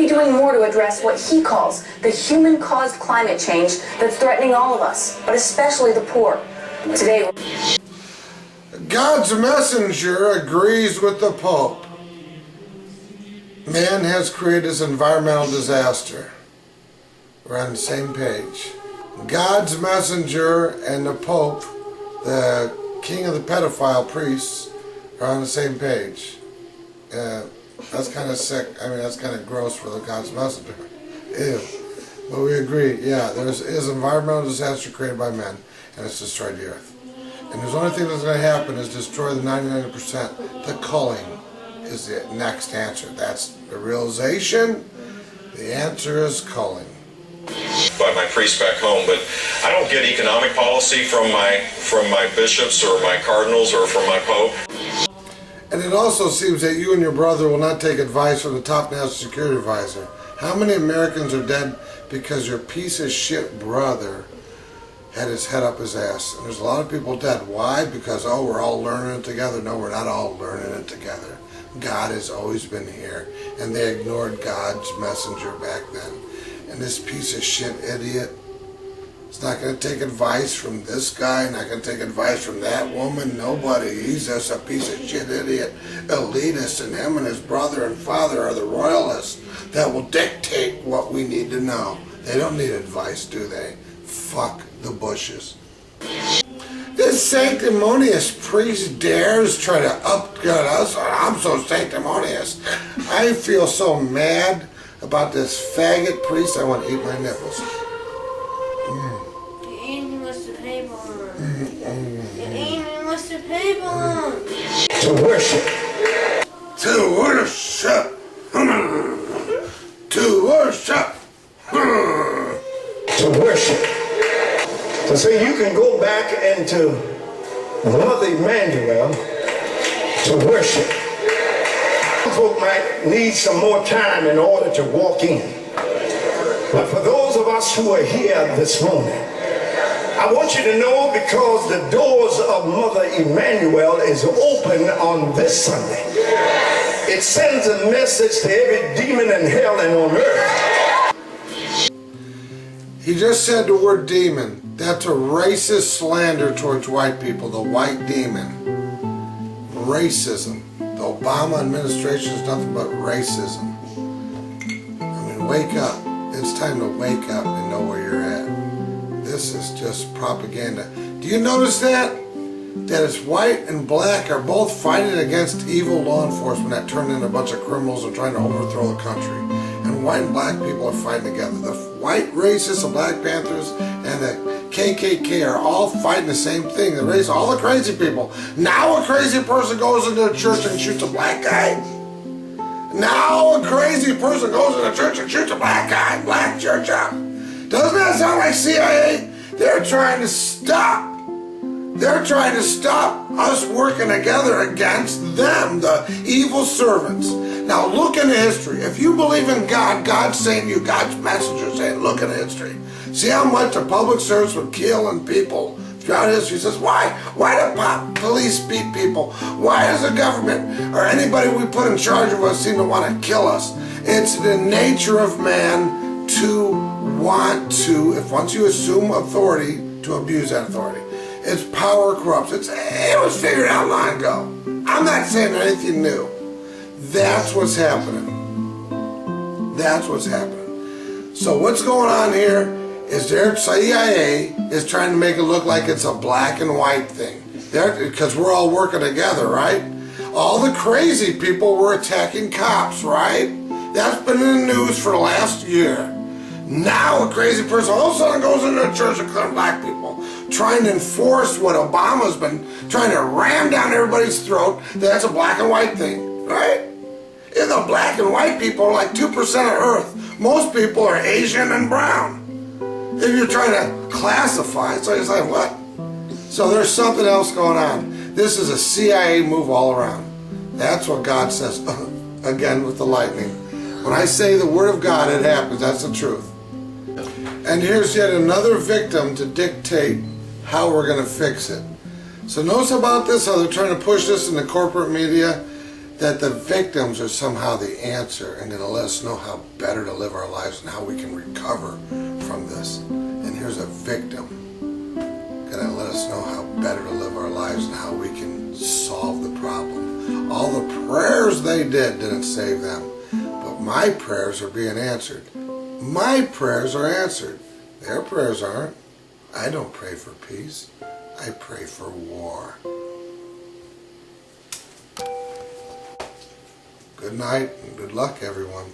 be doing more to address what he calls the human-caused climate change that's threatening all of us, but especially the poor. Today, God's messenger agrees with the Pope. Man has created this environmental disaster. We're on the same page. God's messenger and the Pope, the king of the pedophile priests, are on the same page. That's kind of sick. I mean, that's kind of gross for the God's messenger. Ew. But we agree, yeah, there is environmental disaster created by men, and it's destroyed the earth. And there's only thing that's going to happen is destroy the 99%. The culling is the next answer. That's the realization. The answer is culling. By my priest back home, but I don't get economic policy from my bishops or my cardinals or from my pope. And it also seems that you and your brother will not take advice from the top national security advisor. How many Americans are dead because your piece of shit brother had his head up his ass? And there's a lot of people dead. Why? Because, oh, we're all learning it together. No, we're not all learning it together. God has always been here, and they ignored God's messenger back then. And this piece of shit idiot is not going to take advice from this guy, not going to take advice from that woman, nobody. He's just a piece of shit idiot, elitist, and him and his brother and father are the royalists that will dictate what we need to know. They don't need advice, do they? Fuck the Bushes. This sanctimonious priest dares try to upgut us. I'm so sanctimonious. I feel so mad about this faggot priest, I want to eat my nipples. You're eating Mr. Paper. You're eating Mr. Paper. To worship. To worship. To worship. To worship. To say you can go back into Mother Emmanuel to worship. Folk might need some more time in order to walk in. But for those of us who are here this morning, I want you to know, because the doors of Mother Emmanuel is open on this Sunday, it sends a message to every demon in hell and on earth. He just said the word demon. That's a racist slander towards white people, the white demon. Racism. The Obama administration is nothing but racism. I mean, wake up. It's time to wake up and know where you're at. This is just propaganda. Do you notice that? That it's white and black are both fighting against evil law enforcement that turned into a bunch of criminals and trying to overthrow the country. And white and black people are fighting together. The white racists, the Black Panthers, and the KKK are all fighting the same thing. The race, all the crazy people. Now a crazy person goes into a church and shoots a black guy. Now a crazy person goes into a church and shoots a black guy. Black church up. Doesn't that sound like CIA? They're trying to stop. They're trying to stop us working together against them, the evil servants. Now look into history. If you believe in God, God's saying to you, God's messenger saying, look into history. See how much the public service would kill and people throughout history. He says, why? Why do police beat people? Why does the government or anybody we put in charge of us seem to want to kill us? It's the nature of man to want to, if once you assume authority, to abuse that authority. It's power corrupts. It was figured out long ago. I'm not saying anything new. That's what's happening. That's what's happening. So what's going on here is their CIA is trying to make it look like it's a black and white thing. Because we're all working together, right? All the crazy people were attacking cops, right? That's been in the news for the last year. Now a crazy person all of a sudden goes into a church and kills black people, trying to enforce what Obama's been trying to ram down everybody's throat. That's a black and white thing, right? If the black and white people are like 2% of Earth, most people are Asian and brown. If you're trying to classify, so you're saying, what? So there's something else going on. This is a CIA move all around. That's what God says, again with the lightning. When I say the word of God, it happens. That's the truth. And here's yet another victim to dictate how we're going to fix it. So notice about this, how they're trying to push this in the corporate media. that the victims are somehow the answer and going to let us know how better to live our lives and how we can recover from this. And here's a victim going to let us know how better to live our lives and how we can solve the problem. All the prayers they didn't save them, but my prayers are being answered. My prayers are answered. Their prayers aren't. I don't pray for peace. I pray for war. Good night and good luck, everyone.